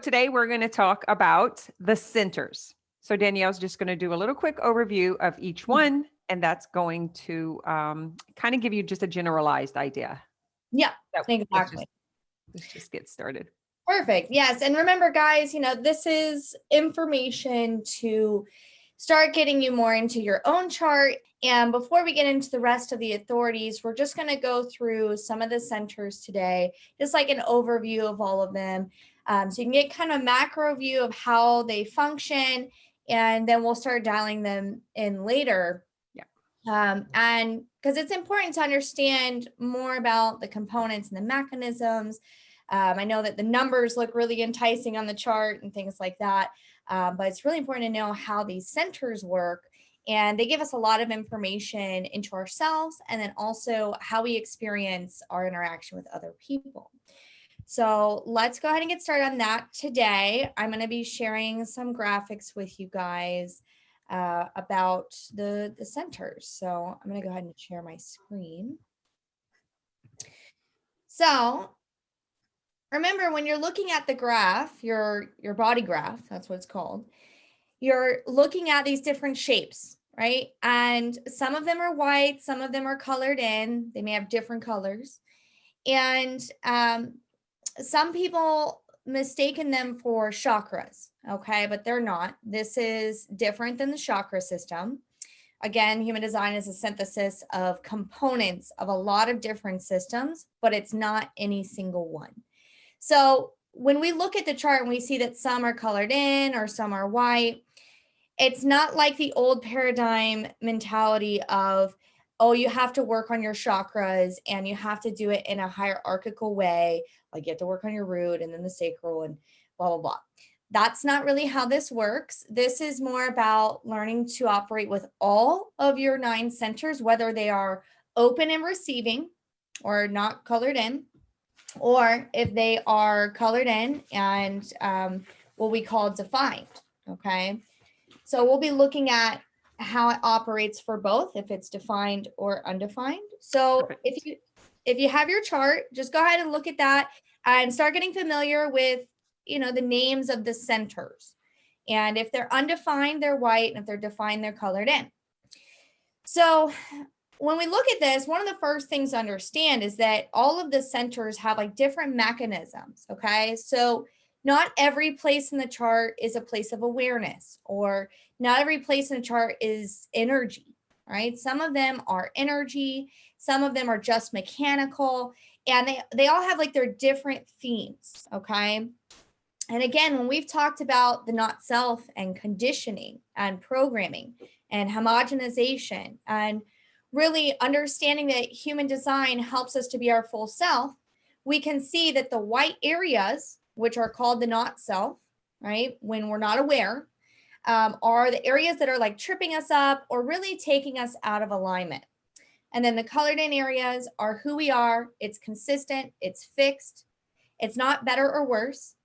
today we're going to talk about the centers. So Danielle's just going to do a little quick overview of each one, and that's going to kind of give you just a generalized idea. Yeah, So exactly. Let's just get started. Perfect. Yes. And remember, guys, this is information to start getting you more into your own chart. And before we get into the rest of the authorities, we're just going to go through some of the centers today, just like an overview of all of them. So you can get kind of a macro view of how they function, and then we'll start dialing them in later. Yeah. And because it's important to understand more about the components and the mechanisms. I know that the numbers look really enticing on the chart and things like that, but it's really important to know how these centers work. And they give us a lot of information into ourselves, and then also how we experience our interaction with other people. So let's go ahead and get started on that today. I'm going to be sharing some graphics with you guys about the centers. So I'm going to go ahead and share my screen. So remember, when you're looking at the graph, your body graph, that's what it's called, you're looking at these different shapes, right? And some of them are white, some of them are colored in. They may have different colors. And some people mistaken them for chakras, okay? But they're not. This is different than the chakra system. Again, human design is a synthesis of components of a lot of different systems, but it's not any single one. So when we look at the chart and we see that some are colored in or some are white, it's not like the old paradigm mentality of, oh, you have to work on your chakras and you have to do it in a hierarchical way. Like you have to work on your root and then the sacral and blah, blah, blah. That's not really how this works. This is more about learning to operate with all of your 9 centers, whether they are open and receiving or not colored in, or if they are colored in and what we call defined, okay? So we'll be looking at how it operates for both, if it's defined or undefined. So if you have your chart, just go ahead and look at that and start getting familiar with, the names of the centers. And if they're undefined, they're white, and if they're defined, they're colored in. So when we look at this, one of the first things to understand is that all of the centers have like different mechanisms, okay? So not every place in the chart is a place of awareness, or not every place in the chart is energy, right? Some of them are energy, some of them are just mechanical, and they all have like their different themes, okay? And again, when we've talked about the not self and conditioning and programming and homogenization and really understanding that human design helps us to be our full self, we can see that the white areas, which are called the not self, right, when we're not aware, are the areas that are like tripping us up or really taking us out of alignment. And then the colored in areas are who we are. It's consistent, it's fixed, it's not better or worse.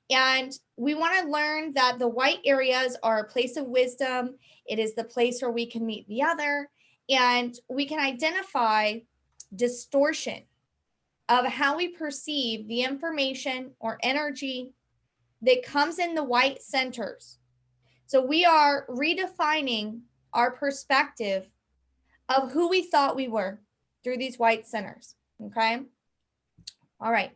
And we want to learn that the white areas are a place of wisdom. It is the place where we can meet the other, and we can identify distortion of how we perceive the information or energy that comes in the white centers. So we are redefining our perspective of who we thought we were through these white centers, okay? All right.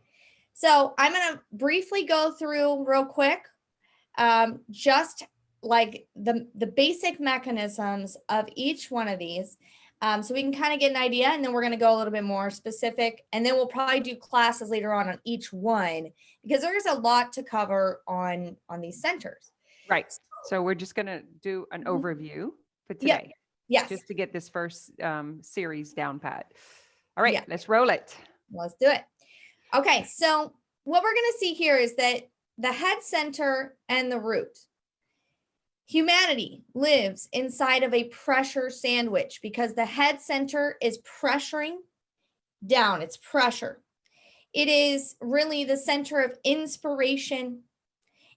So I'm going to briefly go through real quick, just like the basic mechanisms of each one of these. So we can kind of get an idea, and then we're going to go a little bit more specific, and then we'll probably do classes later on each one, because there's a lot to cover on these centers. Right. So we're just going to do an overview for today. Yes. Just to get this first series down pat. All right, let's roll it. Let's do it. Okay, so what we're going to see here is that the head center and the root. Humanity lives inside of a pressure sandwich because the head center is pressuring down. It's pressure. It is really the center of inspiration.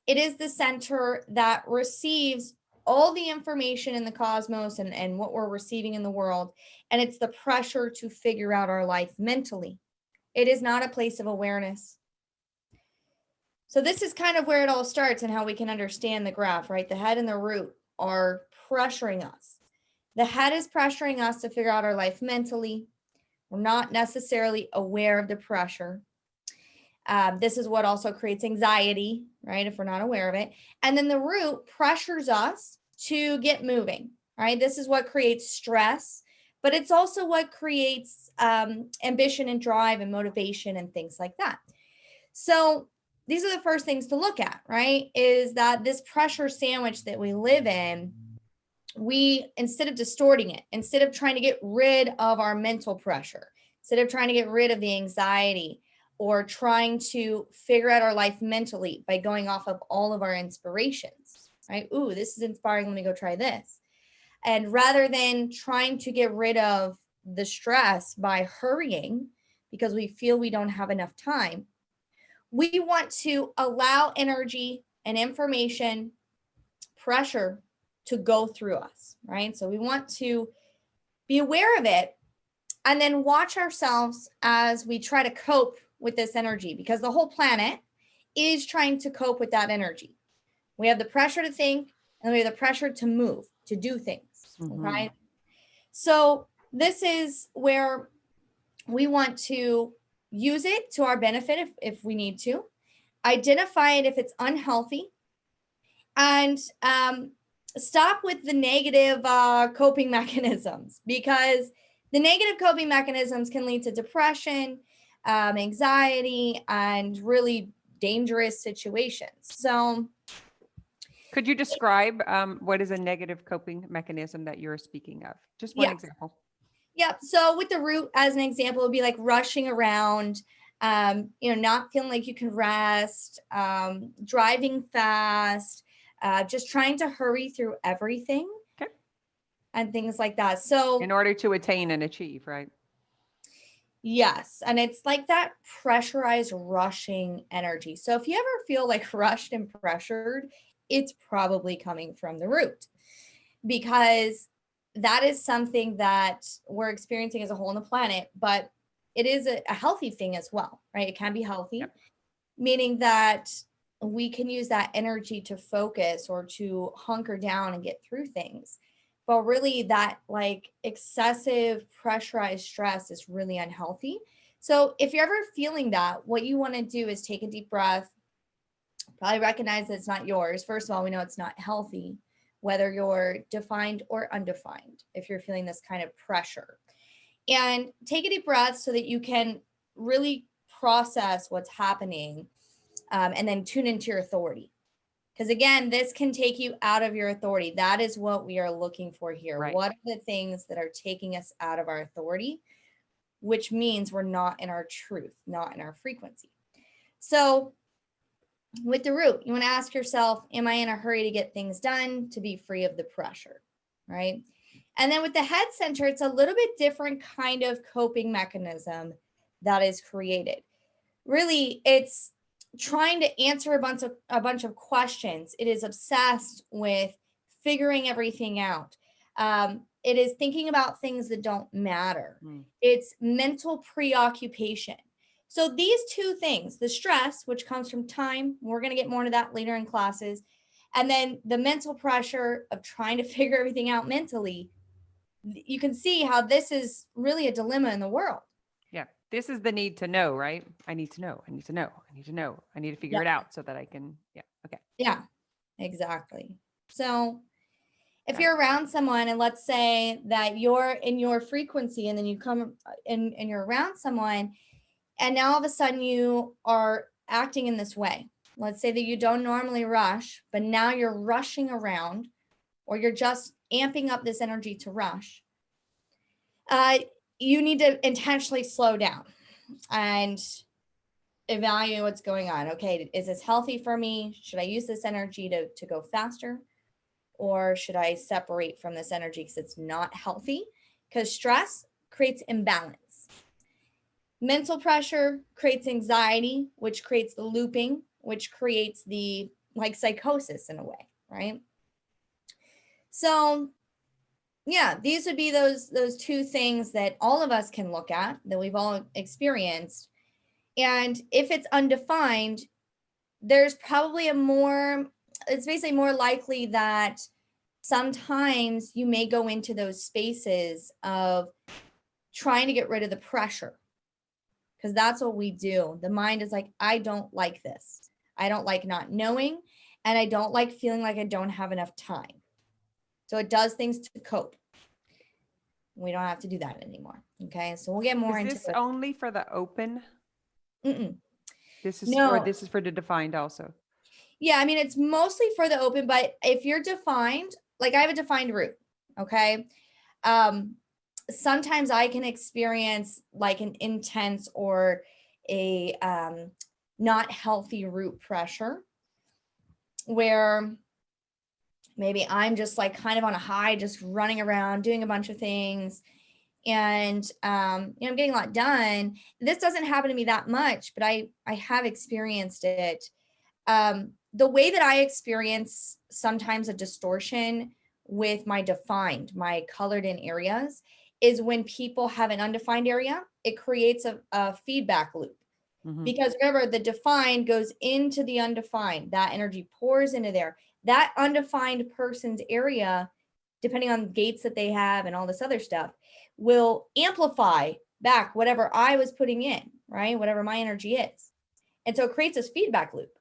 It is the center that receives all the information in the cosmos and what we're receiving in the world. And it's the pressure to figure out our life mentally. It is not a place of awareness. So this is kind of where it all starts and how we can understand the graph, right? The head and the root are pressuring us. The head is pressuring us to figure out our life mentally. We're not necessarily aware of the pressure. This is what also creates anxiety, right? If we're not aware of it. And then the root pressures us to get moving, right? This is what creates stress, but it's also what creates ambition and drive and motivation and things like that. So these are the first things to look at, right? Is that this pressure sandwich that we live in, we, instead of distorting it, instead of trying to get rid of our mental pressure, instead of trying to get rid of the anxiety or trying to figure out our life mentally by going off of all of our inspirations, right? Ooh, this is inspiring. Let me go try this. And rather than trying to get rid of the stress by hurrying because we feel we don't have enough time, we want to allow energy and information, pressure to go through us, right? So we want to be aware of it and then watch ourselves as we try to cope with this energy, because the whole planet is trying to cope with that energy. We have the pressure to think and we have the pressure to move, to do things, okay? So this is where we want to use it to our benefit if we need to, identify it if it's unhealthy, and stop with the negative coping mechanisms, because the negative coping mechanisms can lead to depression, anxiety, and really dangerous situations. So could you describe what is a negative coping mechanism that you're speaking of? Just one example. Yep. So with the root, as an example, it would be like rushing around, not feeling like you can rest, driving fast, just trying to hurry through everything. Okay. And things like that. So in order to attain and achieve, right? Yes. And it's like that pressurized rushing energy. So if you ever feel like rushed and pressured, it's probably coming from the root, because that is something that we're experiencing as a whole on the planet, but it is a healthy thing as well, right? It can be healthy, meaning that we can use that energy to focus or to hunker down and get through things. But really that like excessive pressurized stress is really unhealthy. So if you're ever feeling that, what you want to do is take a deep breath, probably recognize that it's not yours. First of all, we know it's not healthy, whether you're defined or undefined, if you're feeling this kind of pressure. And take a deep breath so that you can really process what's happening, and then tune into your authority. Because again, this can take you out of your authority. That is what we are looking for here. Right. What are the things that are taking us out of our authority, which means we're not in our truth, not in our frequency. So with the root, you want to ask yourself, am I in a hurry to get things done, to be free of the pressure, right? And then with the head center, it's a little bit different kind of coping mechanism that is created. Really, it's trying to answer a bunch of questions. It is obsessed with figuring everything out. It is thinking about things that don't matter. It's mental preoccupation. So these two things, the stress, which comes from time, we're going to get more into that later in classes, and then the mental pressure of trying to figure everything out mentally, you can see how this is really a dilemma in the world. Yeah. This is the need to know, right? I need to know. I need to know. I need to know. I need to figure it out so that I can. Yeah. Okay. Yeah, exactly. So if you're around someone, and let's say that you're in your frequency, and then you come and you're around someone, and now all of a sudden you are acting in this way. Let's say that you don't normally rush, but now you're rushing around, or you're just amping up this energy to rush. You need to intentionally slow down and evaluate what's going on. Okay, is this healthy for me? Should I use this energy to go faster? Or should I separate from this energy because it's not healthy? Because stress creates imbalance. Mental pressure creates anxiety, which creates the looping, which creates the like psychosis in a way, right? So yeah, these would be those two things that all of us can look at, that we've all experienced. And if it's undefined, there's probably it's basically more likely that sometimes you may go into those spaces of trying to get rid of the pressure, because that's what we do. The mind is like, I don't like this. I don't like not knowing, and I don't like feeling like I don't have enough time. So it does things to cope. We don't have to do that anymore. Okay, so we'll get more into Is this it. only for the open? Mm-mm. This is No. or this is for the defined also. Yeah, I mean, it's mostly for the open, but if you're defined, like I have a defined root, okay? Sometimes I can experience like an intense or a not healthy root pressure, where maybe I'm just like kind of on a high, just running around, doing a bunch of things. And I'm getting a lot done. This doesn't happen to me that much, but I have experienced it. The way that I experience sometimes a distortion with my colored in areas, is when people have an undefined area, it creates a feedback loop. Because remember, the defined goes into the undefined. That energy pours into there. That undefined person's area, depending on gates that they have and all this other stuff, will amplify back whatever I was putting in, right? Whatever my energy is. And so it creates this feedback loop.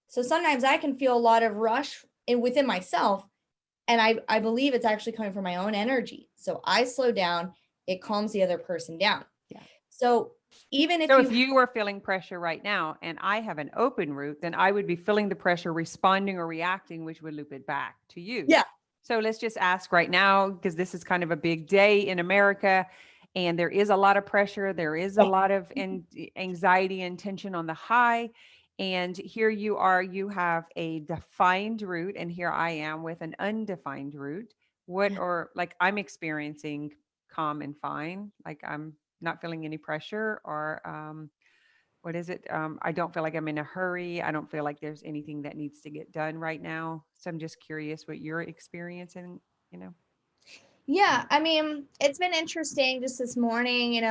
So sometimes I can feel a lot of rush within myself, and I believe it's actually coming from my own energy. So I slow down, it calms the other person down. Yeah. So even if if you were feeling pressure right now and I have an open root, then I would be feeling the pressure, responding or reacting, which would loop it back to you. Yeah. So let's just ask right now, because this is kind of a big day in America, and there is a lot of pressure. There is a lot of anxiety and tension on the high. And here you are, you have a defined root, and here I am with an undefined root. Or like I'm experiencing calm and fine, like I'm not feeling any pressure, or what is it? I don't feel like I'm in a hurry. I don't feel like there's anything that needs to get done right now. So I'm just curious what you're experiencing, Yeah, I mean, it's been interesting just this morning,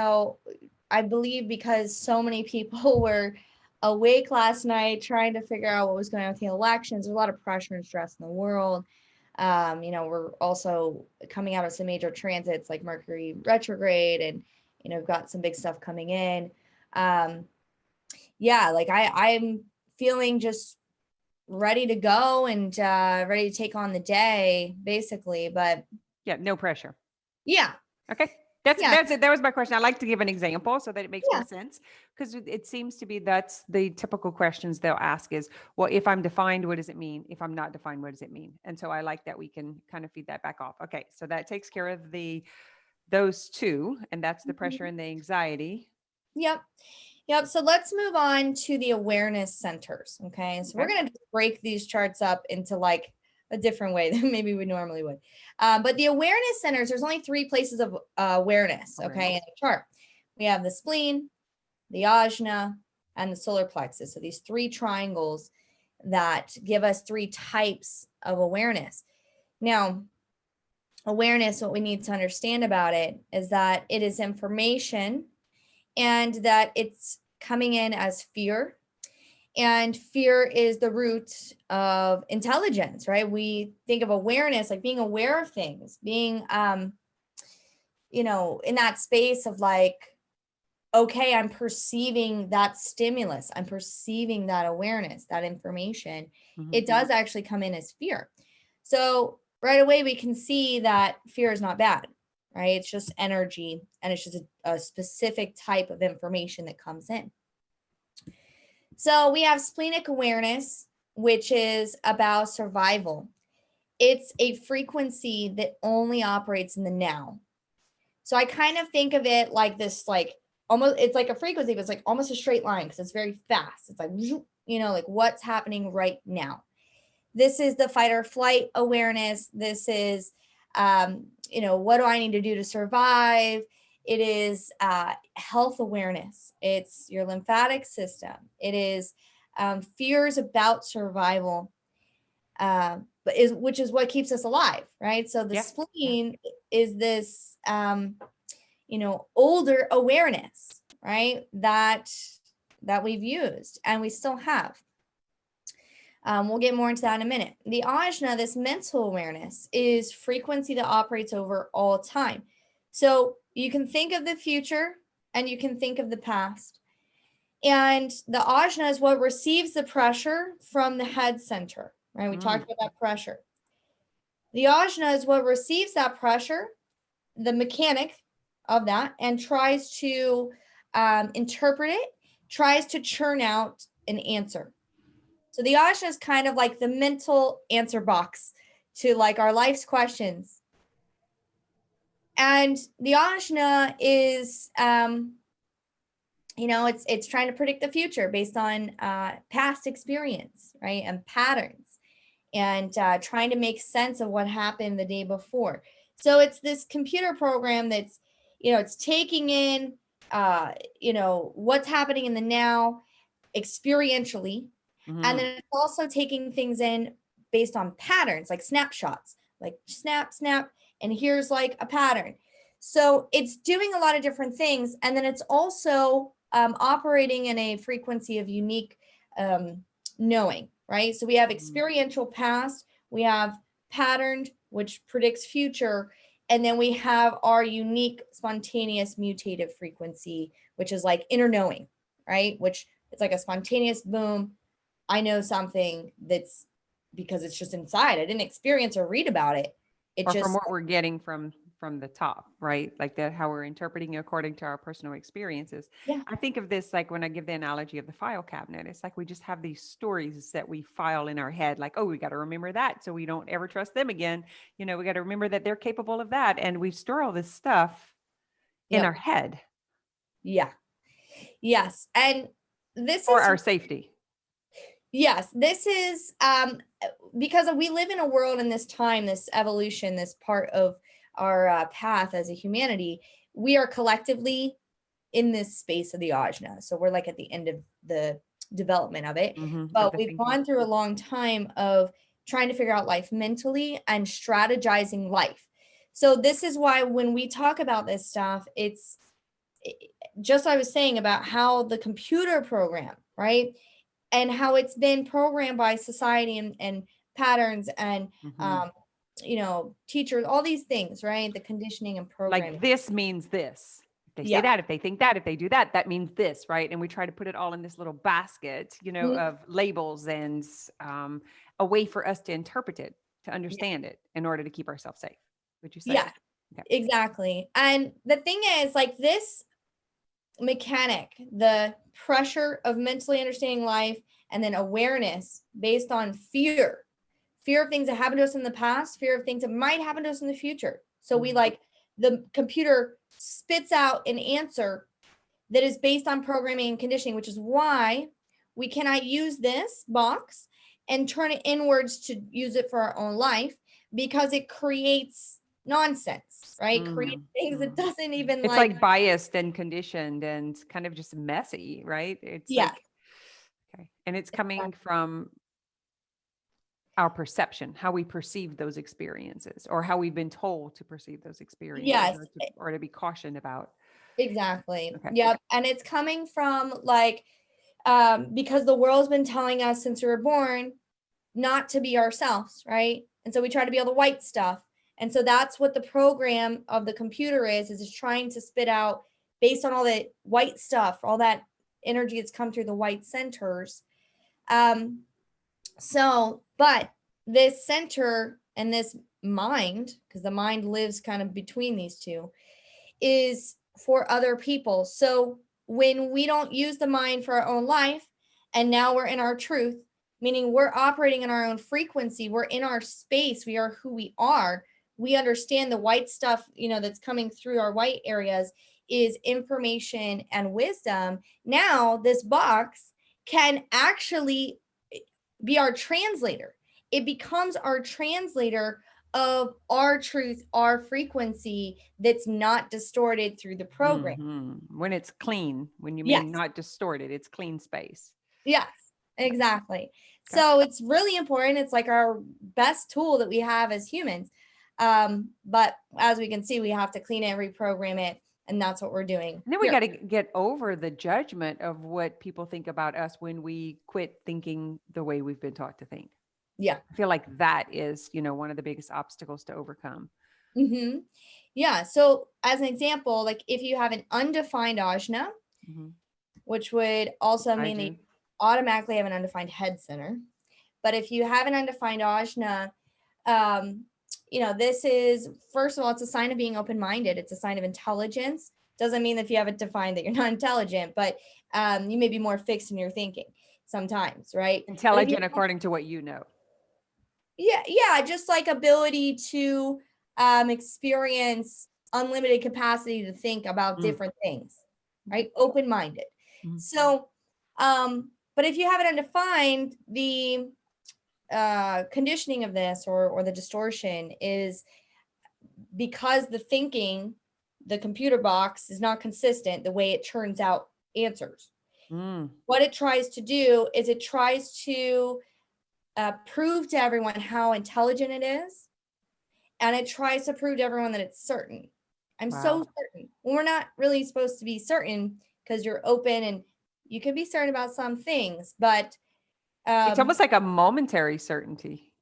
I believe because so many people were awake last night trying to figure out what was going on with the elections. There's a lot of pressure and stress in the world. We're also coming out of some major transits like Mercury retrograde, and we've got some big stuff coming in. Like I'm feeling just ready to go and ready to take on the day, basically. But yeah, no pressure. Yeah. Okay. That's it. That was my question. I like to give an example so that it makes more sense, because it seems to be that's the typical questions they'll ask is, well, if I'm defined, what does it mean? If I'm not defined, what does it mean? And so I like that we can kind of feed that back off. Okay. So that takes care of those two, and that's the pressure and the anxiety. Yep. So let's move on to the awareness centers. Okay. So we're going to break these charts up into like a different way than maybe we normally would. But the awareness centers, there's only 3 places of awareness. Okay. In the chart, we have the spleen, the ajna, and the solar plexus. So these 3 triangles that give us 3 types of awareness. Now, awareness, what we need to understand about it is that it is information, and that it's coming in as fear. And fear is the root of intelligence, right? We think of awareness like being aware of things, being, in that space of like, okay, I'm perceiving that stimulus. I'm perceiving that awareness, that information. It does actually come in as fear. So right away, we can see that fear is not bad, right? It's just energy, and it's just a specific type of information that comes in. So we have splenic awareness, which is about survival. It's a frequency that only operates in the now. So I kind of think of it like this, like almost, it's like a frequency, but it's like almost a straight line because it's very fast. It's like, like what's happening right now. This is the fight or flight awareness. This is, what do I need to do to survive? It is health awareness. It's your lymphatic system. It is fears about survival, which is what keeps us alive, right? So the spleen is this, older awareness, right? That we've used and we still have. We'll get more into that in a minute. The ajna, this mental awareness, is frequency that operates over all time. So you can think of the future and you can think of the past. And the ajna is what receives the pressure from the head center, right? We talked about that pressure. The ajna is what receives that pressure, the mechanic of that, and tries to interpret it, tries to churn out an answer. So the ajna is kind of like the mental answer box to like our life's questions. And the ajna is, it's trying to predict the future based on past experience, right? And patterns, and trying to make sense of what happened the day before. So it's this computer program that's, it's taking in, what's happening in the now experientially. And then it's also taking things in based on patterns, like snapshots, like snap, snap, and here's like a pattern. So it's doing a lot of different things. And then it's also operating in a frequency of unique knowing, right? So we have experiential past, we have patterned, which predicts future, and then we have our unique spontaneous mutative frequency, which is like inner knowing, right? Which it's like a spontaneous boom. I know something that's because it's just inside. I didn't experience or read about it. It or just from what we're getting from the top, right? Like that, how we're interpreting according to our personal experiences. Yeah. I think of this like when I give the analogy of the file cabinet, it's like we just have these stories that we file in our head, like, oh, we got to remember that so we don't ever trust them again. We got to remember that they're capable of that. And we store all this stuff in our head. Yeah. Yes. And this for is our safety. Yes, this is because we live in a world in this time, this evolution, this part of our path as a humanity. We are collectively in this space of the ajna. So we're like at the end of the development of it. But we've gone through a long time of trying to figure out life mentally and strategizing life. So this is why when we talk about this stuff, it's just what I was saying about how the computer program, right? And how it's been programmed by society and patterns and teachers, all these things, right? The conditioning and programming. Like this means this. If they say that, if they think that, if they do that, that means this, right? And we try to put it all in this little basket, of labels and a way for us to interpret it, to understand it in order to keep ourselves safe. Would you say? Yeah, exactly. And the thing is, like this mechanic, the pressure of mentally understanding life, and then awareness based on fear of things that happened to us in the past, fear of things that might happen to us in the future. So we like the computer spits out an answer that is based on programming and conditioning, which is why we cannot use this box and turn it inwards to use it for our own life, because it creates nonsense, right? Create things that doesn't even it's like biased and conditioned and kind of just messy, right? It's like, okay. And it's coming from our perception, how we perceive those experiences, or how we've been told to perceive those experiences, or to be cautioned about. Exactly. Okay. Yep. And it's coming from like, because the world's been telling us since we were born not to be ourselves, right? And so we try to be all the white stuff. And so that's what the program of the computer is trying to spit out based on all the white stuff, all that energy that's come through the white centers. But this center and this mind, because the mind lives kind of between these two, is for other people. So when we don't use the mind for our own life, and now we're in our truth, meaning we're operating in our own frequency, we're in our space, we are who we are, we understand the white stuff, that's coming through our white areas is information and wisdom. Now this box can actually be our translator. It becomes our translator of our truth, our frequency that's not distorted through the program. When it's clean, when you mean not distorted, it's clean space. Yes, exactly. Okay. So it's really important. It's like our best tool that we have as humans. But as we can see, we have to clean it, reprogram it, And that's what we're doing. And then we here. got to get over the judgment of what people think about us when we quit thinking the way we've been taught to think. Yeah. I feel like that is, one of the biggest obstacles to overcome. Mm-hmm. Yeah. So as an example, like if you have an undefined ajna, Mhm. which would also I mean that do. you automatically have an undefined head center. But if you have an undefined ajna, this is, first of all, it's a sign of being open-minded. It's a sign of intelligence. Doesn't mean that if you have it defined that you're not intelligent, but you may be more fixed in your thinking sometimes, right? Intelligent according to what you know. Yeah, just like ability to experience unlimited capacity to think about different things, right? Open-minded. Mhm. So, but if you have it undefined, the conditioning of this or the distortion is because the thinking, the computer box is not consistent the way it churns out answers. What it tries to do is it tries to prove to everyone how intelligent it is, and it tries to prove to everyone that it's certain. I'm so certain. Well, we're not really supposed to be certain because you're open and you can be certain about some things, but it's almost like a momentary certainty.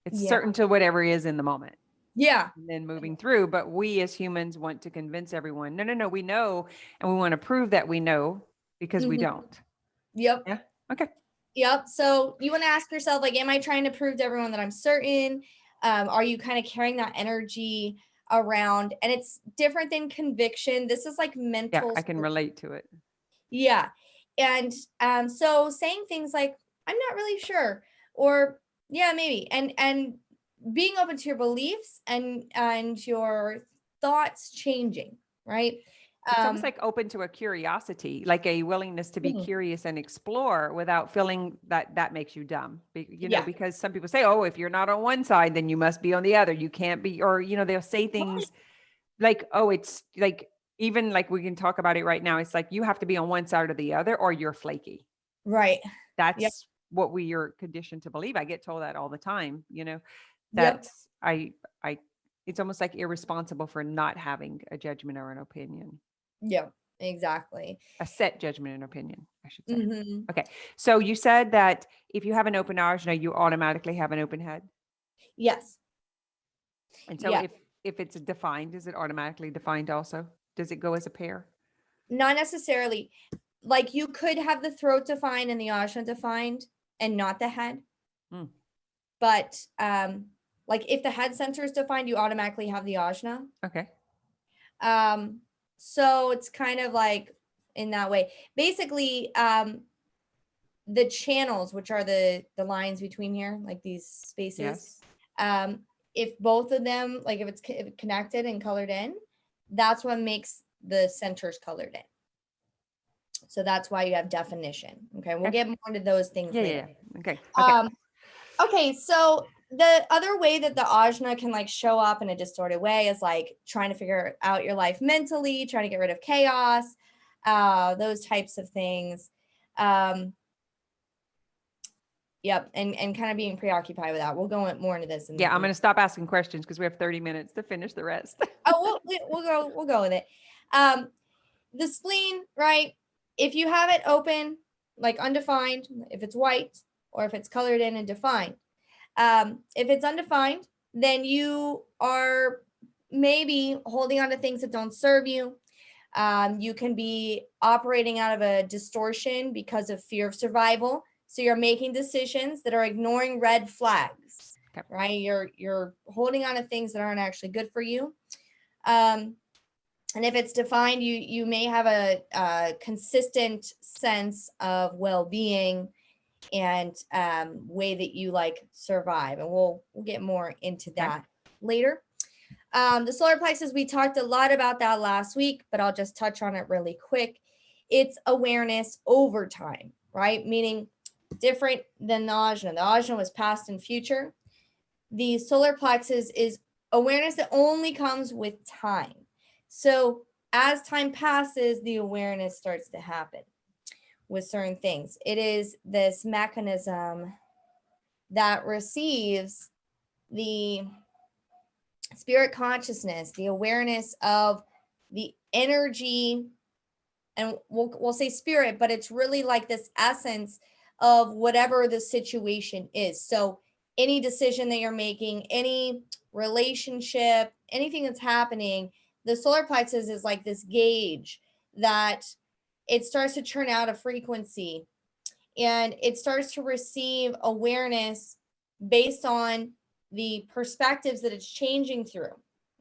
It's certain to whatever is in the moment. Yeah. And then moving through. But we as humans want to convince everyone, no, we know. And we want to prove that we know because we don't. Yep. Yeah. Okay. Yep. So you want to ask yourself, like, am I trying to prove to everyone that I'm certain? Are you kind of carrying that energy around? And it's different than conviction. This is like mental. Yeah, I can relate to it. Yeah. And so saying things like, I'm not really sure, or yeah, maybe, and being open to your beliefs and your thoughts changing, right? It's almost like open to a curiosity, like a willingness to be curious and explore without feeling that makes you dumb. Because some people say, oh, if you're not on one side, then you must be on the other. You can't be, or, they'll say things like, oh, it's like, even like we can talk about it right now. It's like, you have to be on one side or the other, or you're flaky. Right. That's what we are conditioned to believe. I get told that all the time, that's, it's almost like irresponsible for not having a judgment or an opinion. Yeah, exactly. A set judgment and opinion, I should say. Okay. So you said that if you have an open ajna, you automatically have an open head. Yes. And so if it's defined, is it automatically defined also? Does it go as a pair? Not necessarily. Like you could have the throat defined and the ajna defined and not the head. But like if the head center is defined, you automatically have the ajna. Okay. So it's kind of like in that way. Basically, the channels, which are the lines between here, like these spaces. Yes. If both of them, like if it's connected and colored in, that's what makes the centers colored in. So that's why you have definition. Okay. We'll get more into those things later. Yeah. Okay. Okay. So the other way that the ajna can like show up in a distorted way is like trying to figure out your life mentally, trying to get rid of chaos, those types of things. Yep. And kind of being preoccupied with that. We'll go more into this. I'm going to stop asking questions because we have 30 minutes to finish the rest. We'll go with it. The spleen, right? If you have it open, like undefined, if it's white or if it's colored in and defined, if it's undefined, then you are maybe holding on to things that don't serve you. You can be operating out of a distortion because of fear of survival. So you're making decisions that are ignoring red flags, right? You're holding on to things that aren't actually good for you. And if it's defined, you may have a consistent sense of well-being and way that you like survive. And we'll get more into that later. The solar plexus, we talked a lot about that last week, but I'll just touch on it really quick. It's awareness over time, right? Meaning different than the ajna. The ajna was past and future. The solar plexus is awareness that only comes with time. So as time passes, the awareness starts to happen with certain things. It is this mechanism that receives the spirit consciousness, the awareness of the energy, and we'll say spirit, but it's really like this essence of whatever the situation is. So any decision that you're making, any relationship, anything that's happening, the solar plexus is like this gauge that it starts to churn out a frequency, and it starts to receive awareness based on the perspectives that it's changing through.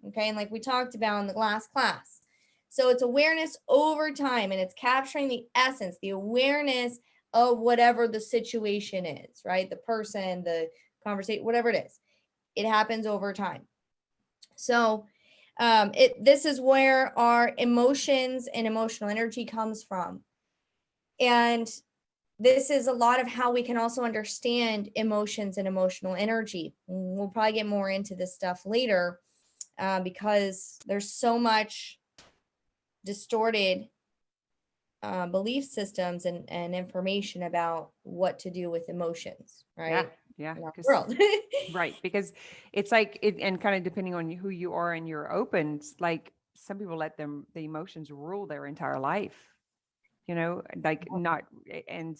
Okay. And like we talked about in the last class. So it's awareness over time, and it's capturing the essence, the awareness of whatever the situation is, right? The person, the conversation, whatever it is, it happens over time. So this is where our emotions and emotional energy comes from. And this is a lot of how we can also understand emotions and emotional energy. We'll probably get more into this stuff later because there's so much distorted belief systems and information about what to do with emotions, right? Yeah. In our world. Right. Because it's like, and kind of depending on who you are and you're open, like some people let the emotions rule their entire life, like not, and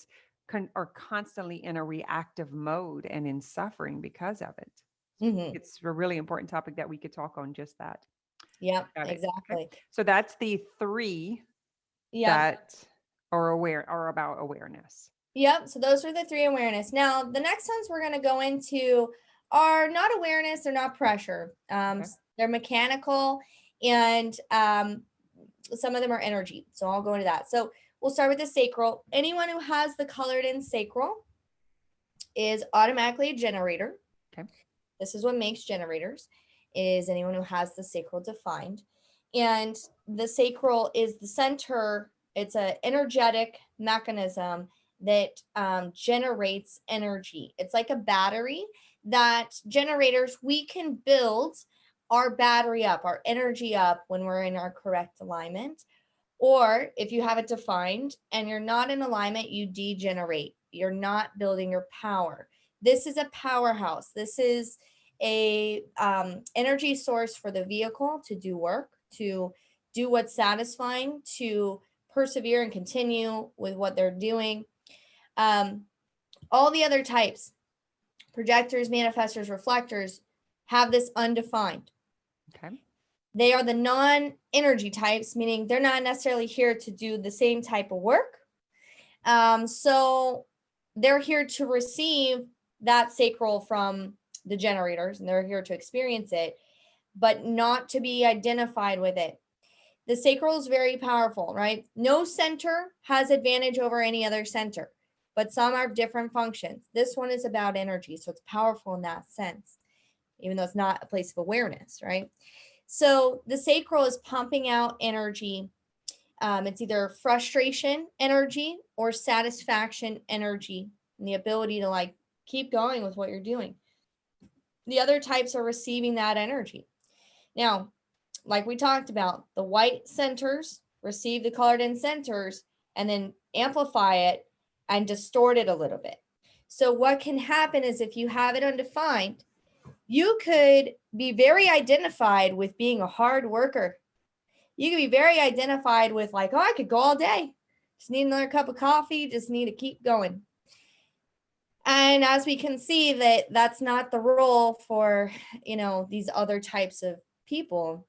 are constantly in a reactive mode and in suffering because of it. Mm-hmm. It's a really important topic that we could talk on just that. Yep, Got it. exactly. Okay. So that's the 3 that are aware, are about awareness. Yep. So those are the 3 awareness. Now, the next ones we're going to go into are not awareness. They're not pressure. Okay. They're mechanical, and some of them are energy. So I'll go into that. So we'll start with the sacral. Anyone who has the colored in sacral is automatically a generator. Okay. This is what makes generators, is anyone who has the sacral defined. And the sacral is the center. It's an energetic mechanism that generates energy. It's like a battery that generators, we can build our battery up, our energy up when we're in our correct alignment. Or if you have it defined and you're not in alignment, you degenerate. You're not building your power. This is a powerhouse. This is a energy source for the vehicle to do work, to do what's satisfying, to persevere and continue with what they're doing. All the other types, projectors, manifestors, reflectors, have this undefined. Okay. They are the non-energy types, meaning they're not necessarily here to do the same type of work. So they're here to receive that sacral from the generators, and they're here to experience it, but not to be identified with it. The sacral is very powerful, right? No center has advantage over any other center, but some are different functions. This one is about energy, so it's powerful in that sense, even though it's not a place of awareness, right? So the sacral is pumping out energy. It's either frustration energy or satisfaction energy, and the ability to like keep going with what you're doing. The other types are receiving that energy. Now, like we talked about, the white centers receive the colored in centers and then amplify it and distort it a little bit. So what can happen is if you have it undefined, you could be very identified with being a hard worker. You could be very identified with like, oh, I could go all day. Just need another cup of coffee. Just need to keep going. And as we can see that that's not the role for, these other types of people.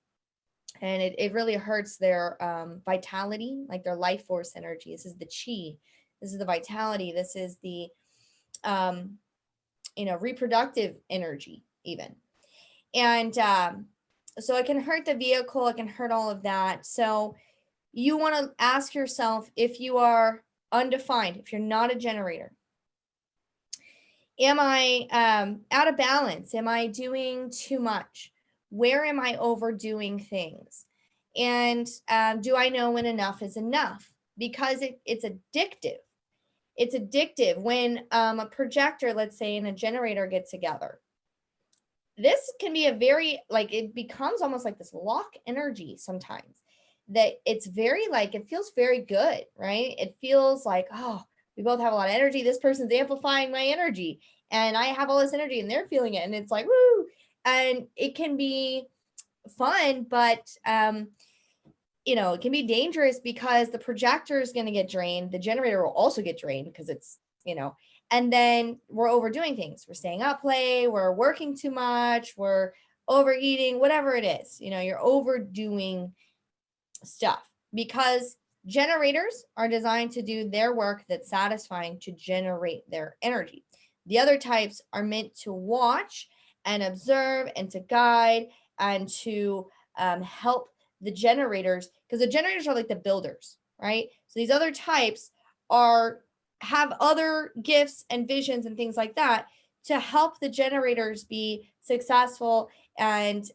And it really hurts their vitality, like their life force energy. This is the chi. This is the vitality. This is the, reproductive energy even. And so it can hurt the vehicle. It can hurt all of that. So you want to ask yourself, if you are undefined, if you're not a generator, am I out of balance? Am I doing too much? Where am I overdoing things? And do I know when enough is enough? Because it's addictive. It's addictive when a projector, let's say, and a generator get together. This can be a very, like, it becomes almost like this lock energy sometimes, that it's very, like, it feels very good, right? It feels like, oh, we both have a lot of energy. This person's amplifying my energy and I have all this energy and they're feeling it. And it's like, woo. And it can be fun, but it can be dangerous because the projector is going to get drained. The generator will also get drained because it's, and then we're overdoing things. We're staying up late, we're working too much, we're overeating, whatever it is, you're overdoing stuff because generators are designed to do their work that's satisfying to generate their energy. The other types are meant to watch and observe and to guide and to help the generators, because the generators are like the builders, right? So these other types have other gifts and visions and things like that to help the generators be successful and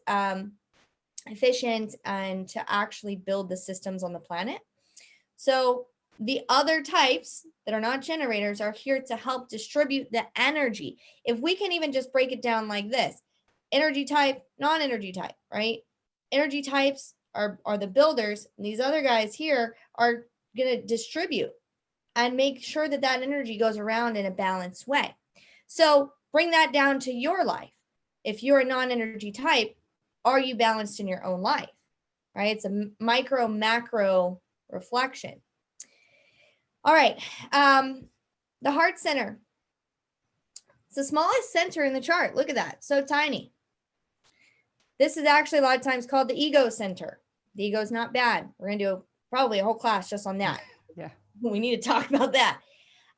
efficient and to actually build the systems on the planet. So the other types that are not generators are here to help distribute the energy. If we can even just break it down like this: energy type, non-energy type, right? Energy types are the builders, and these other guys here are going to distribute and make sure that that energy goes around in a balanced way. So bring that down to your life. If you're a non-energy type, are you balanced in your own life, right? It's a micro, macro reflection. All right. The heart center. It's the smallest center in the chart. Look at that. So tiny. This is actually a lot of times called the ego center. The ego is not bad. We're going to do probably a whole class just on that. Yeah. We need to talk about that.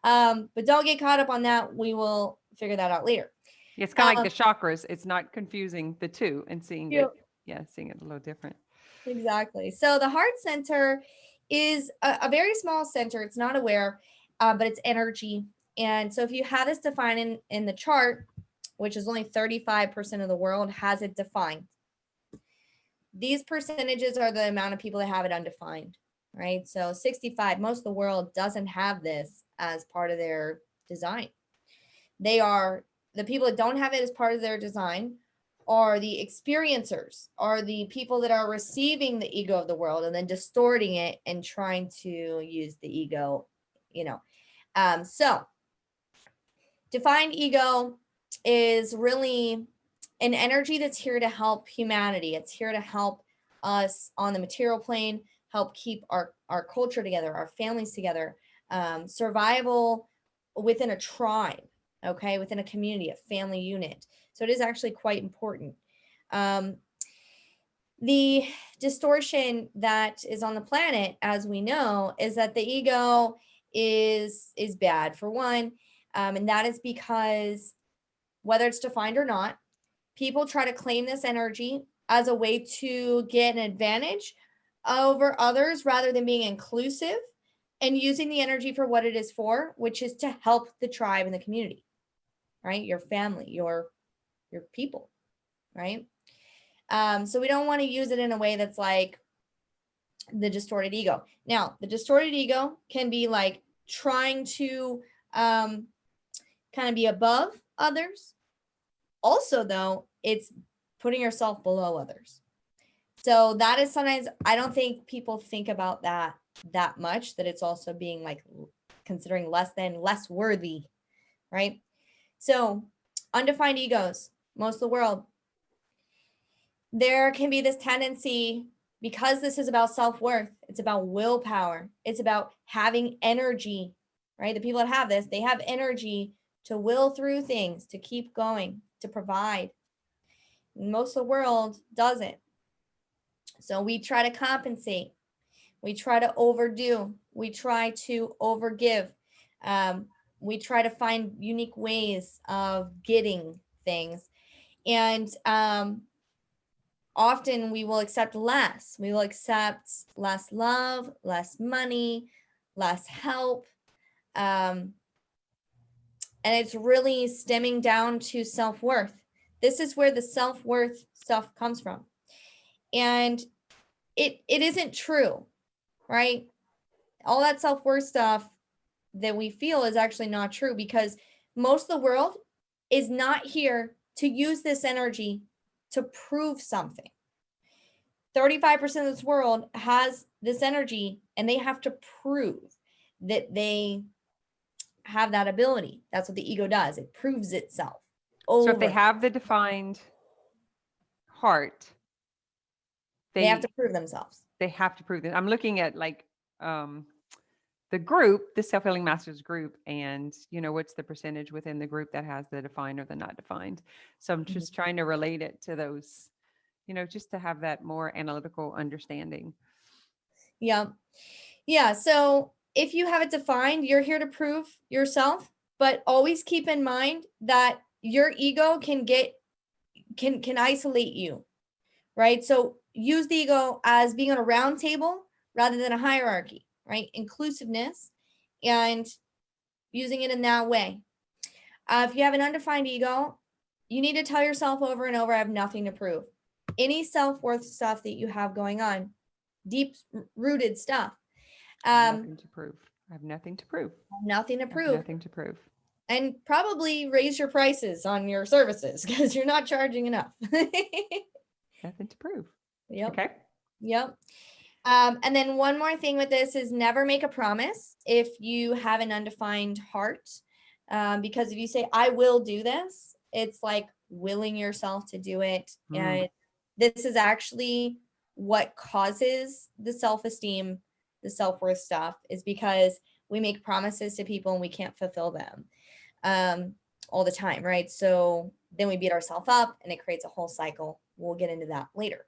But don't get caught up on that. We will figure that out later. It's kind of like the chakras. It's not confusing the two and seeing it. Yeah, seeing it a little different. Exactly. So the heart center is a very small center. It's not aware, but it's energy. And so if you have this defined in the chart, which is only 35% of the world has it defined, these percentages are the amount of people that have it undefined, right? So 65, most of the world doesn't have this as part of their design. The people that don't have it as part of their design are the experiencers, are the people that are receiving the ego of the world and then distorting it and trying to use the ego, So defined ego is really an energy that's here to help humanity. It's here to help us on the material plane, help keep our culture together, our families together, survival within a tribe, okay, within a community, a family unit. So it is actually quite important. The distortion that is on the planet, as we know, is that the ego is bad for one. And that is because whether it's defined or not, people try to claim this energy as a way to get an advantage over others rather than being inclusive and using the energy for what it is for, which is to help the tribe and the community, right? Your family, your people, right? So we don't want to use it in a way that's like the distorted ego. Now, the distorted ego can be like trying to kind of be above others. Also, though, it's putting yourself below others. So that is sometimes, I don't think people think about that much, that it's also being like considering less worthy, right? So undefined egos, most of the world, there can be this tendency, because this is about self-worth, it's about willpower, it's about having energy, right? The people that have this, they have energy to will through things, to keep going, to provide. Most of the world doesn't. So we try to compensate. We try to overdo. We try to overgive. We try to find unique ways of getting things. And often we will accept less. We will accept less love, less money, less help. And it's really stemming down to self-worth. This is where the self-worth stuff comes from. And it isn't true, right? All that self-worth stuff that we feel is actually not true, because most of the world is not here to use this energy to prove something. 35% of this world has this energy and they have to prove that they have that ability. That's what the ego does. It proves itself. So if they have the defined heart, They have to prove themselves. They have to prove that. I'm looking at like the group, the Self-Healing Masters group, and what's the percentage within the group that has the defined or the not defined. So I'm just trying to relate it to those, just to have that more analytical understanding. Yeah. Yeah. So if you have it defined, you're here to prove yourself, but always keep in mind that your ego can isolate you, right? So use the ego as being on a round table rather than a hierarchy, right? Inclusiveness and using it in that way. If you have an undefined ego, you need to tell yourself over and over, I have nothing to prove. Any self-worth stuff that you have going on, deep rooted stuff. Nothing to prove. I have nothing to prove. Nothing to prove. Nothing to prove. And probably raise your prices on your services because you're not charging enough. Nothing to prove. Yep. Okay. Yep. And then one more thing with this is never make a promise if you have an undefined heart. Because if you say, I will do this, it's like willing yourself to do it. And this is actually what causes the self-esteem, the self-worth stuff, is because we make promises to people and we can't fulfill them all the time, right? So then we beat ourselves up and it creates a whole cycle. We'll get into that later.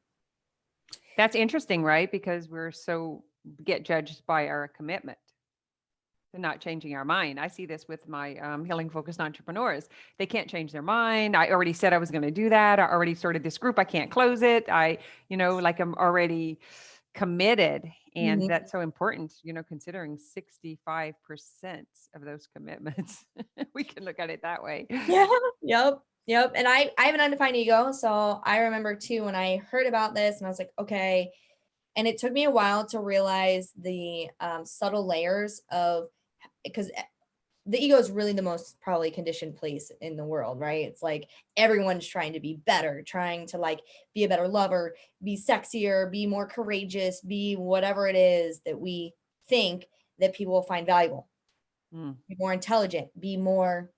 That's interesting, right? Because we're get judged by our commitment to not changing our mind. I see this with my healing focused entrepreneurs. They can't change their mind. I already said I was going to do that. I already started this group. I can't close it. I'm already committed. And that's so important, considering 65% of those commitments. We can look at it that way. Yeah. Yep. And I have an undefined ego. So I remember too, when I heard about this and I was like, okay. And it took me a while to realize the subtle layers of, because the ego is really the most probably conditioned place in the world, right? It's like everyone's trying to be better, trying to like be a better lover, be sexier, be more courageous, be whatever it is that we think that people will find valuable. Be more intelligent, be more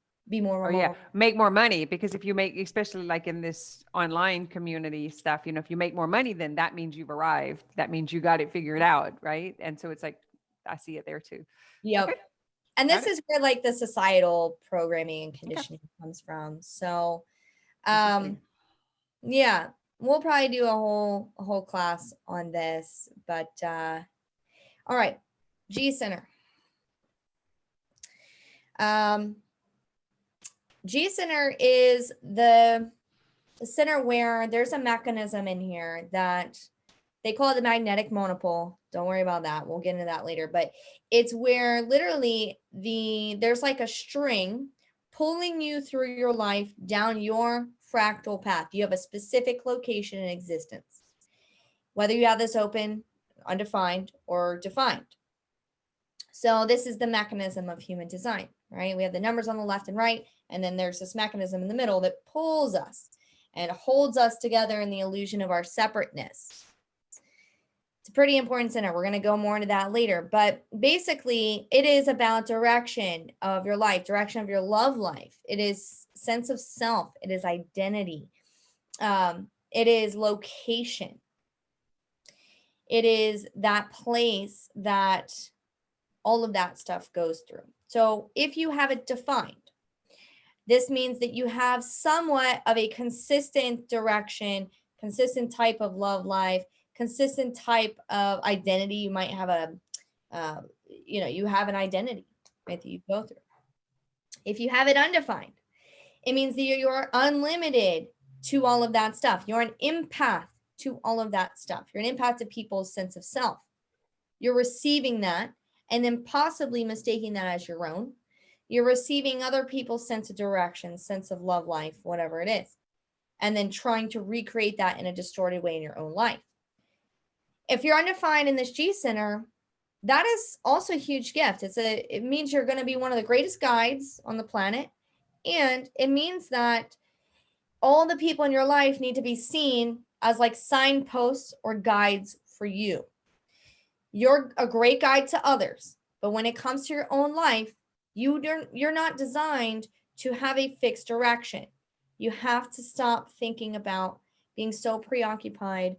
make more money, because if you make, especially like in this online community stuff, if you make more money, then that means you've arrived. That means you got it figured out, right? And so it's like, I see it there too. Yep. Okay. And this is where like the societal programming and conditioning comes from. So yeah, we'll probably do a whole class on this, but all right. G center. G center is the center where there's a mechanism in here that they call it the magnetic monopole. Don't worry about that. We'll get into that later. But it's where literally there's like a string pulling you through your life down your fractal path. You have a specific location in existence, whether you have this open, undefined, or defined. So this is the mechanism of human design, right? We have the numbers on the left and right, and then there's this mechanism in the middle that pulls us and holds us together in the illusion of our separateness. It's a pretty important center. We're going to go more into that later, but basically it is about direction of your life, direction of your love life. It is sense of self. It is identity. It is location. It is that place that all of that stuff goes through. So if you have it defined, this means that you have somewhat of a consistent direction, consistent type of love life, consistent type of identity. You might have you have an identity, right, that you go through. If you have it undefined, it means that you're unlimited to all of that stuff. You're an empath to all of that stuff. You're an empath to people's sense of self. You're receiving that and then possibly mistaking that as your own. You're receiving other people's sense of direction, sense of love life, whatever it is, and then trying to recreate that in a distorted way in your own life. If you're undefined in this G center, that is also a huge gift. It means you're going to be one of the greatest guides on the planet. And it means that all the people in your life need to be seen as like signposts or guides for you. You're a great guide to others, but when it comes to your own life, you're not designed to have a fixed direction. You have to stop thinking about being so preoccupied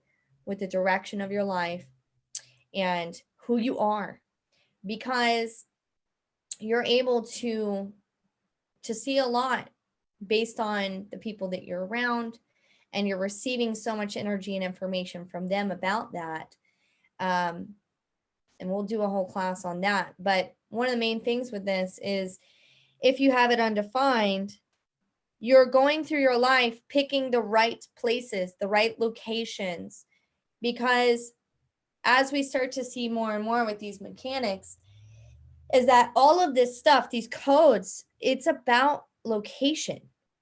with the direction of your life and who you are, because you're able to see a lot based on the people that you're around, and you're receiving so much energy and information from them about that. And we'll do a whole class on that. But one of the main things with this is, if you have it undefined, you're going through your life picking the right places, the right locations, because as we start to see more and more with these mechanics, is that all of this stuff, these codes, it's about location.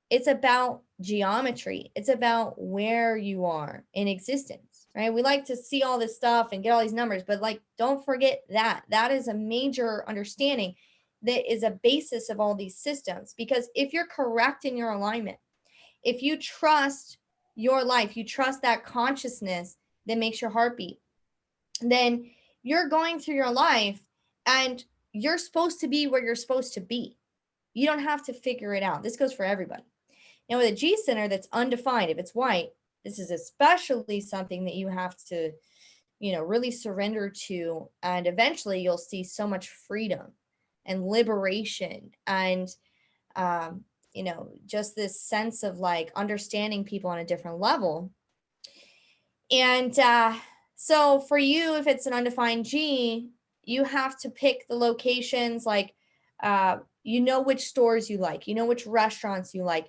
It's about geometry. It's about where you are in existence, right? We like to see all this stuff and get all these numbers, but like, don't forget that. That is a major understanding that is a basis of all these systems. Because if you're correct in your alignment, if you trust your life, you trust that consciousness that makes your heart beat, then you're going through your life and you're supposed to be where you're supposed to be. You don't have to figure it out. This goes for everybody. Now, with a G center that's undefined, if it's white, this is especially something that you have to, really surrender to. And eventually you'll see so much freedom and liberation and, just this sense of like understanding people on a different level. And so for you, if it's an undefined G, you have to pick the locations, like, which stores you like, which restaurants you like,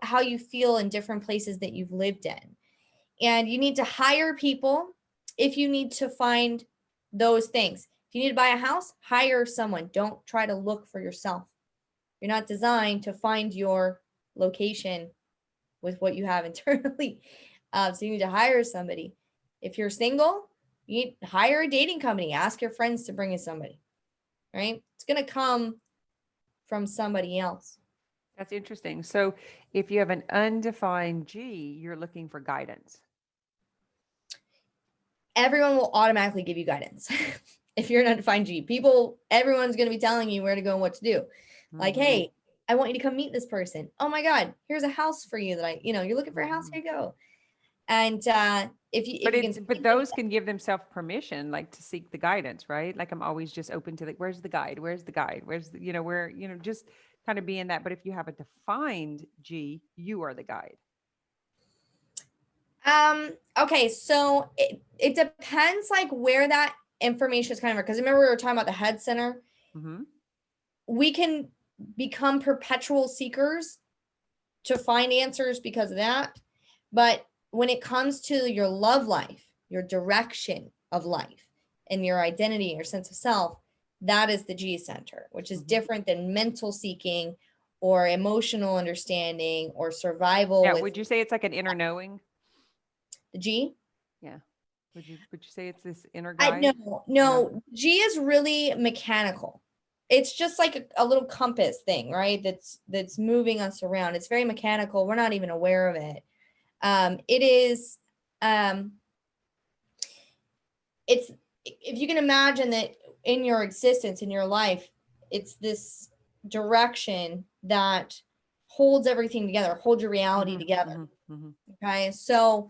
how you feel in different places that you've lived in. And you need to hire people if you need to find those things. If you need to buy a house, hire someone. Don't try to look for yourself. You're not designed to find your location with what you have internally. So you need to hire somebody. If you're single, you need to hire a dating company. Ask your friends to bring you somebody, right? It's going to come from somebody else. That's interesting. So if you have an undefined G, you're looking for guidance. Everyone will automatically give you guidance. If you're an undefined G, everyone's going to be telling you where to go and what to do. Like, hey, I want you to come meet this person. Oh my God, here's a house for you that you're looking for a house, here you go. And but those can give themselves permission, like, to seek the guidance, right? Like, I'm always just open to, like, where's the guide? Where's the guide? Where's the, where, just kind of be in that. But if you have a defined G, you are the guide. Okay, so it depends, like, where that information is kind of, because remember we were talking about the head center. Mm-hmm. We can become perpetual seekers to find answers because of that. But when it comes to your love life, your direction of life, and your identity, your sense of self, that is the G center, which is different than mental seeking or emotional understanding or survival. Yeah, would you say it's like an inner knowing? The G? Yeah. Would you say it's this inner guide? No. G is really mechanical. It's just like a little compass thing, right? That's moving us around. It's very mechanical. We're not even aware of it. It is, it's, if you can imagine that in your existence, in your life, it's this direction that holds everything together, holds your reality together. Okay. So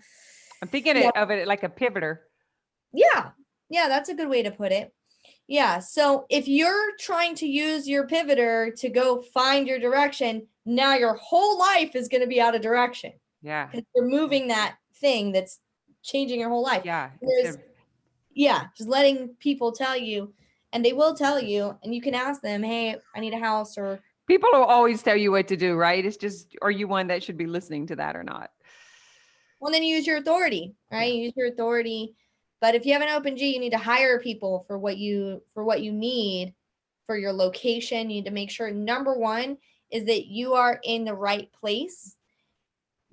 I'm thinking of it like a pivoter. Yeah. That's a good way to put it. Yeah. So if you're trying to use your pivoter to go find your direction, now your whole life is going to be out of direction. Yeah. Because you're moving that thing that's changing your whole life. Yeah. Just letting people tell you, and they will tell you, and you can ask them, hey, I need a house, or people will always tell you what to do, right? It's just, are you one that should be listening to that or not? Well, then you use your authority, right? You use your authority. But if you have an open G, you need to hire people for what you need for your location. You need to make sure, number one, is that you are in the right place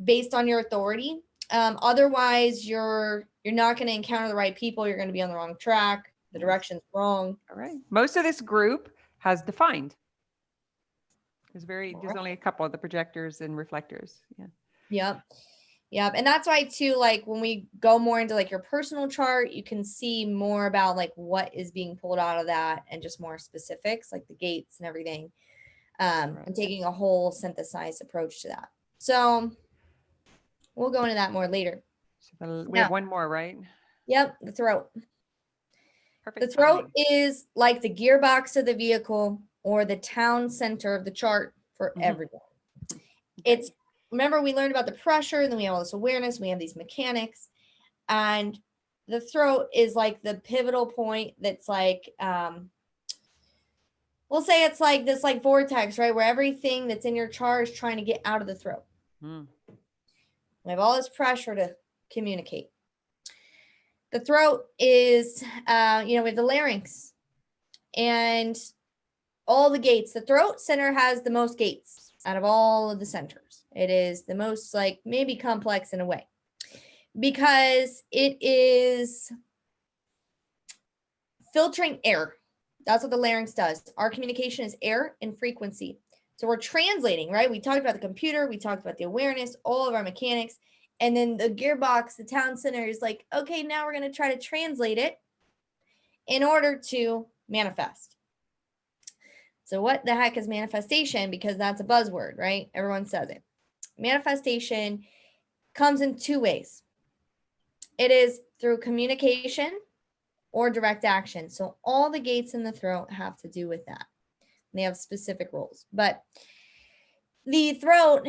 based on your authority. Otherwise, you're not going to encounter the right people. You're going to be on the wrong track. The direction's wrong. All right. Most of this group has defined. There's only a couple of the projectors and reflectors. Yeah. Yep. And that's why too, like when we go more into like your personal chart, you can see more about like what is being pulled out of that and just more specifics, like the gates and everything. And taking a whole synthesized approach to that. So we'll go into that more later. So we have Now, one more, right? yep, the throat. The Perfect throat timing. is like the gearbox of the vehicle or the town center of the chart for everyone. It's, remember, we learned about the pressure, and then we have all this awareness, we have these mechanics, and the throat is like the pivotal point that's like, we'll say it's like this like vortex, right? Where everything that's in your chart is trying to get out of the throat. We have all this pressure to communicate. The throat is, we have the larynx and all the gates. The throat center has the most gates out of all of the centers. It is the most like maybe complex in a way because it is filtering air. That's what the larynx does. Our communication is air and frequency. So we're translating, right? We talked about the computer, we talked about the awareness, all of our mechanics. And then the gearbox, the town center is like, okay, now we're going to try to translate it in order to manifest. So what the heck is manifestation? Because that's a buzzword, right? Everyone says it. Manifestation comes in two ways. It is through communication or direct action. So all the gates in the throat have to do with that. They have specific roles. But the throat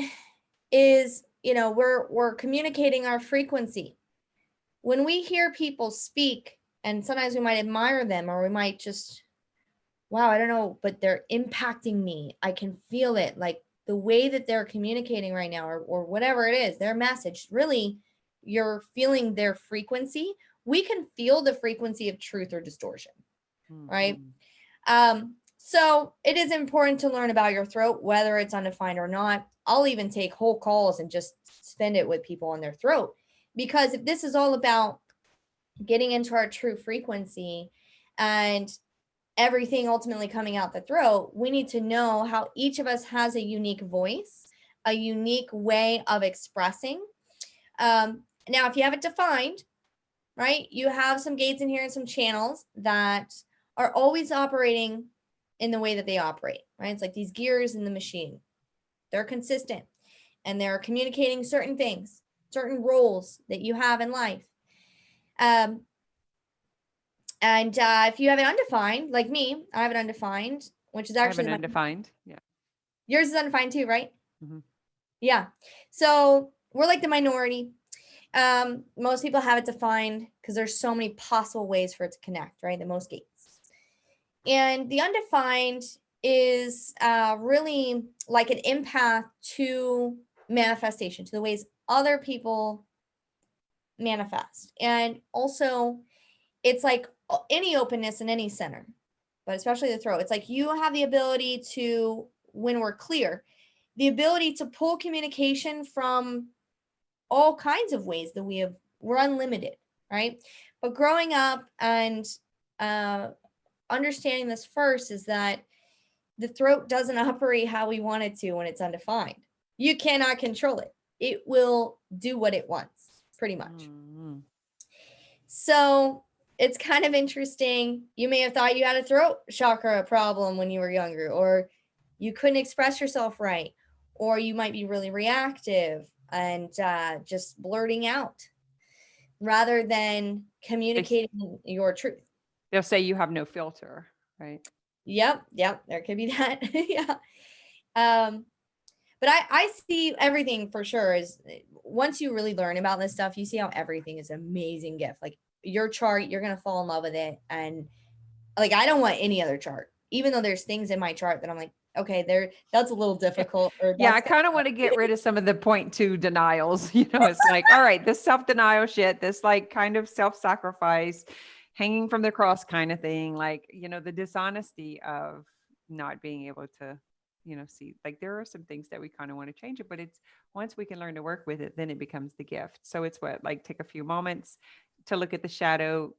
is, we're communicating our frequency. When we hear people speak, and sometimes we might admire them, or we might just, wow, I don't know, but they're impacting me. I can feel it, like the way that they're communicating right now, or whatever it is, their message, really, you're feeling their frequency. We can feel the frequency of truth or distortion, right? So it is important to learn about your throat, whether it's undefined or not. I'll even take whole calls and just spend it with people on their throat, because if this is all about getting into our true frequency and everything ultimately coming out the throat, we need to know how each of us has a unique voice, a unique way of expressing. Now, if you have it defined, right, you have some gates in here and some channels that are always operating in the way that they operate, right? It's like these gears in the machine. They're consistent and they're communicating certain things, certain roles that you have in life. And if you have it undefined, like me, I have it undefined, which is actually I have an undefined. Yeah. Yours is undefined too, right? Yeah. So we're like the minority. Most people have it defined because there's so many possible ways for it to connect, right? The most gates. And the undefined is really like an empath to manifestation, to the ways other people manifest. And also, it's like any openness in any center, but especially the throat. It's like you have the ability to, when we're clear, the ability to pull communication from all kinds of ways that we're unlimited, right? But growing up and understanding this first is that the throat doesn't operate how we want it to when it's undefined. You cannot control it. It will do what it wants, pretty much. So it's kind of interesting. You may have thought you had a throat chakra problem when you were younger, or you couldn't express yourself right, or you might be really reactive and just blurting out rather than communicating your truth. They'll say you have no filter, right? Yep, there could be that. Yeah. But I see everything for sure is once you really learn about this stuff, you see how everything is an amazing gift. Like your chart, you're going to fall in love with it. And like, I don't want any other chart, even though there's things in my chart that I'm like, okay, that's a little difficult. Or yeah, I kind of want to get rid of some of the 0.2 denials. It's like, all right, this self-denial shit, this like kind of self-sacrifice, hanging from the cross kind of thing, like, the dishonesty of not being able to, see, like there are some things that we kind of want to change it, but it's once we can learn to work with it, then it becomes the gift. So it's like take a few moments to look at the shadow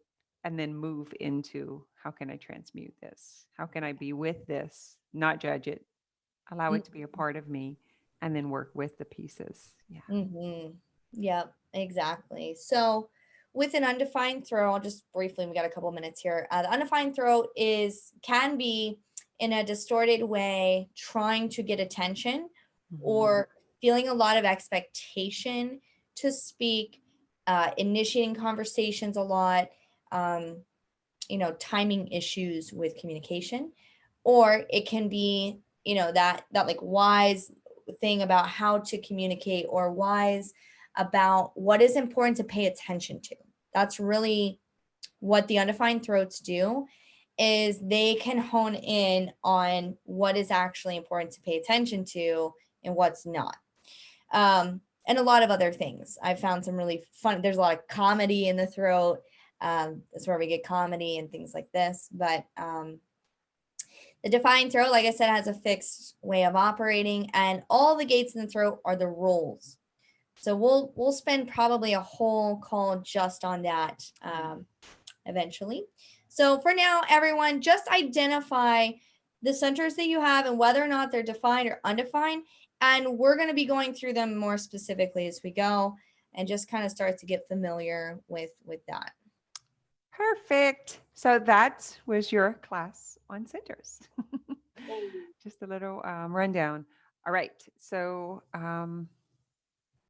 and then move into how can I transmute this? How can I be with this? Not judge it, allow it to be a part of me, and then work with the pieces. Yeah. Yeah, exactly. So with an undefined throat, I'll just briefly, we got a couple minutes here. The undefined throat can be in a distorted way, trying to get attention or feeling a lot of expectation to speak initiating conversations a lot, timing issues with communication, or it can be, that like wise thing about how to communicate, or wise about what is important to pay attention to. That's really what the undefined throats do, is they can hone in on what is actually important to pay attention to and what's not. And a lot of other things. I found some really fun. There's a lot of comedy in the throat. That's where we get comedy and things like this. But the defined throat, like I said, has a fixed way of operating, and all the gates in the throat are the rules. So we'll spend probably a whole call just on that eventually. So for now, everyone, just identify the centers that you have and whether or not they're defined or undefined. And we're going to be going through them more specifically as we go, and just kind of start to get familiar with that. Perfect. So that was your class on centers. Just a little rundown. All right. So